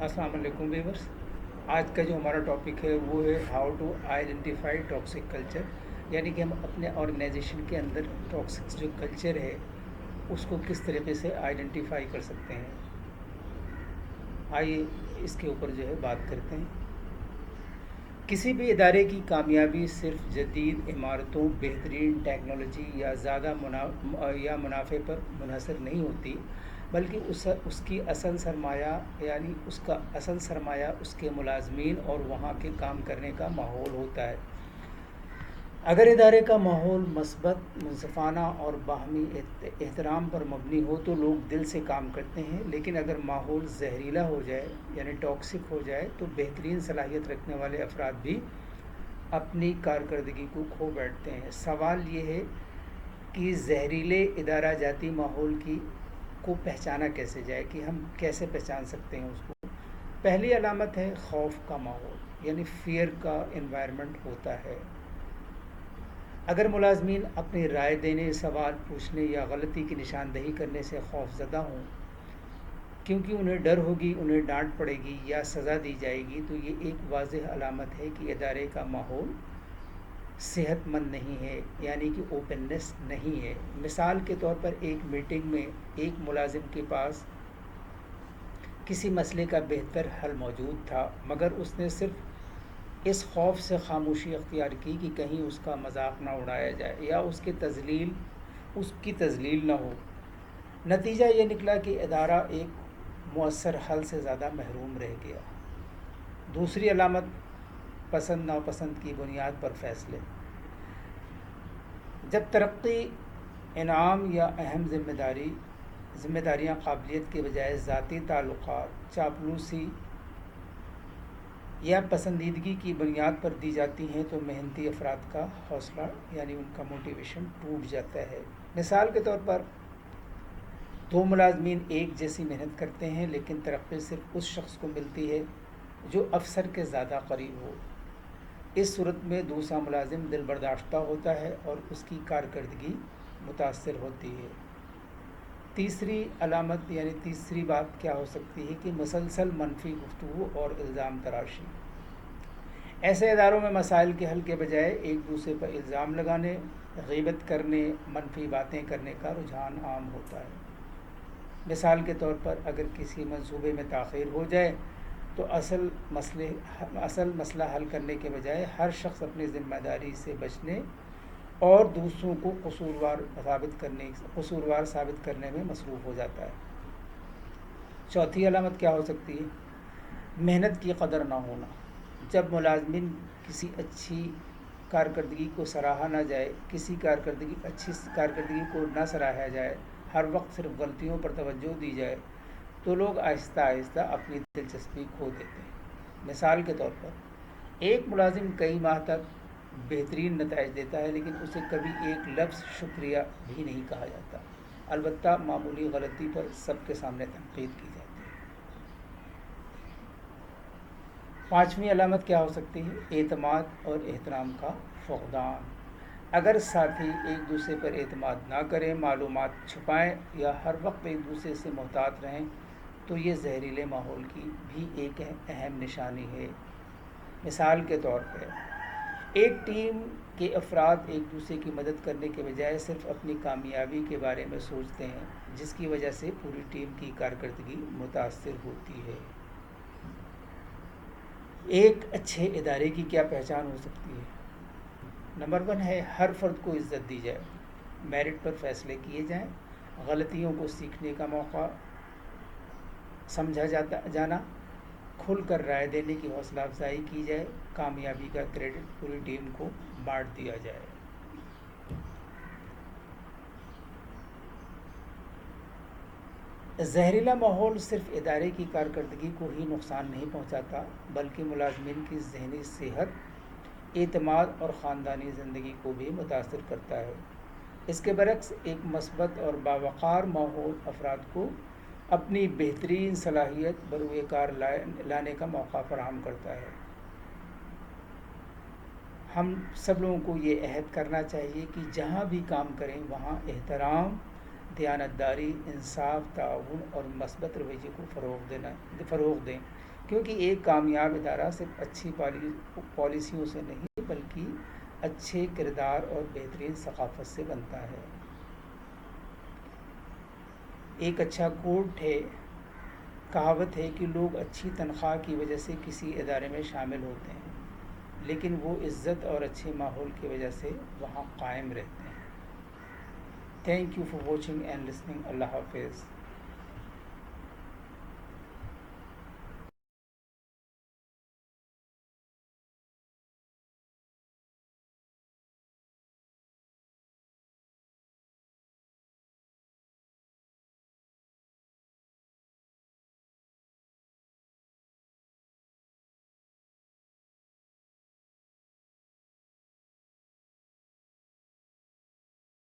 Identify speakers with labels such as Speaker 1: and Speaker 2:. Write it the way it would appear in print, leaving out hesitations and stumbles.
Speaker 1: अस्सलाम वालेकुम व्यूअर्स। आज का जो हमारा टॉपिक है वो है how to identify toxic culture, यानी कि हम अपने ऑर्गेनाइजेशन के अंदर टॉक्सिक जो कल्चर है उसको किस तरीके से आइडेंटिफाई कर सकते हैं। आइए इसके ऊपर जो है बात करते हैं। किसी भी इदारे की कामयाबी सिर्फ जदीद इमारतों, बेहतरीन टेक्नोलॉजी या ज़्यादा मुनाफे पर मुनहसर नहीं होती, बल्कि उसकी असल सरमाया यानी उसका असल सरमाया उसके मुलाजमीन और वहाँ के काम करने का माहौल होता है। अगर इदारे का माहौल मस्बत, मुनसफ़ाना और बाहमी एहतराम पर मबनी हो तो लोग दिल से काम करते हैं, लेकिन अगर माहौल जहरीला हो जाए यानी टॉक्सिक हो जाए तो बेहतरीन सलाहियत रखने वाले अफराद भी अपनी कारकर्दगी को खो बैठते हैं। सवाल ये है कि जहरीले इदारा जाती माहौल को पहचाना कैसे जाए, कि हम कैसे पहचान सकते हैं उसको। पहली अलामत है खौफ का माहौल, यानी फियर का एनवायरनमेंट होता है। अगर मुलाजमीन अपनी राय देने, सवाल पूछने या गलती की निशानदही करने से खौफजदा हों, क्योंकि उन्हें डर होगी उन्हें डांट पड़ेगी या सज़ा दी जाएगी, तो ये एक वाज़ेह अलामत है कि इदारे का माहौल सेहतमंद नहीं है, यानी कि ओपननेस नहीं है। मिसाल के तौर पर एक मीटिंग में एक मुलाजिम के पास किसी मसले का बेहतर हल मौजूद था, मगर उसने सिर्फ इस खौफ से खामोशी अख्तियार की कि कहीं उसका मजाक ना उड़ाया जाए या उसकी तजलील ना हो। नतीजा ये निकला कि इदारा एक मुअस्सर हल से ज़्यादा महरूम रह गया। दूसरी अलामत पसंद नापसंद की बुनियाद पर फैसले। जब तरक्की, इनाम या अहम ज़िम्मेदारियाँ काबिलियत के बजाय ज़ाती ताल्लुकात, चापलूसी या पसंदीदगी की बुनियाद पर दी जाती हैं तो मेहनती अफराद का हौसला यानी उनका मोटिवेशन टूट जाता है। मिसाल के तौर पर दो मुलाजमीन एक जैसी मेहनत करते हैं, लेकिन तरक्की सिर्फ उस शख्स को मिलती है जो अफसर के ज़्यादा करीब हो। इस सूरत में दूसरा मुलाजिम दिल बर्दाश्ता होता है और उसकी कारकर्दगी मुतासर होती है। तीसरी अलामत यानी तीसरी बात क्या हो सकती है कि मुसलसल मनफी गुफ्तगू और इल्ज़ाम तराशी। ऐसे इदारों में मसाइल के हल के बजाय एक दूसरे पर इल्ज़ाम लगाने, ग़ीबत करने, मनफी बातें करने का रुझान आम होता है। मिसाल के तौर पर अगर किसी मंसूबे में ताख़ीर हो जाए तो असल मसला हल करने के बजाय हर शख्स अपनी ज़िम्मेदारी से बचने और दूसरों को कसूरवार साबित करने में मसरूफ़ हो जाता है। चौथी अलामत क्या हो सकती है? मेहनत की कदर ना होना। जब मुलाजमिन किसी अच्छी कारकर्दगी को सराहा ना जाए, अच्छी कारकर्दगी को ना सराहा जाए, हर वक्त सिर्फ गलतियों पर तवज्जो दी जाए, तो लोग आहिस्ता आहिस्ता अपनी दिलचस्पी खो देते हैं। मिसाल के तौर पर एक मुलाजिम कई माह तक बेहतरीन नताइज देता है, लेकिन उसे कभी एक लफ्ज़ शुक्रिया भी नहीं कहा जाता। अलबत्ता मामूली गलती पर सबके सामने तनकीद की जाती है। पाँचवीं अलामत क्या हो सकती है? एतमाद और एहतराम का फक़दान। अगर साथी एक दूसरे पर एतमाद ना करें, मालूमात छुपाएं या हर वक्त एक दूसरे से मोहतात रहें, तो ये जहरीले माहौल की भी एक अहम निशानी है। मिसाल के तौर पर एक टीम के अफराद एक दूसरे की मदद करने के बजाय सिर्फ अपनी कामयाबी के बारे में सोचते हैं, जिसकी वजह से पूरी टीम की कारकर्दगी मुतासर होती है। एक अच्छे इदारे की क्या पहचान हो सकती है? नंबर 1 है हर फ़र्द को इज़्ज़त दी जाए, मेरिट पर फ़ैसले किए जाएं, गलतियों को सीखने का मौका समझा जाना, खुलकर राय देने की हौसला अफजाई की जाए, कामयाबी का क्रेडिट पूरी टीम को बांट दिया जाए। जहरीला माहौल सिर्फ इदारे की कारकर्दगी को ही नुकसान नहीं पहुंचाता, बल्कि मुलाजमीन की जहनी सेहत, एतमाद और ख़ानदानी ज़िंदगी को भी मुतासर करता है। इसके बरक्स एक मस्बत और बावक़ार माहौल अफराद को अपनी बेहतरीन सलाहियत बरूए कार लाने का मौका फराहम करता है। हम सब लोगों को ये अहद करना चाहिए कि जहाँ भी काम करें वहाँ एहतराम, दयानतदारी, इंसाफ, ताउन और मस्बत रवैये को फ़रोग़ दें। کیونکہ ایک کامیاب ادارہ صرف اچھی پالیسیوں سے نہیں بلکہ اچھے کردار اور بہترین ثقافت سے بنتا ہے۔ ایک اچھا کوٹ ہے، کہاوت ہے کہ لوگ اچھی تنخواہ کی وجہ سے کسی ادارے میں شامل ہوتے ہیں، لیکن وہ عزت اور اچھے ماحول کی وجہ سے وہاں قائم رہتے ہیں۔ Thank you for watching and listening. اللہ حافظ۔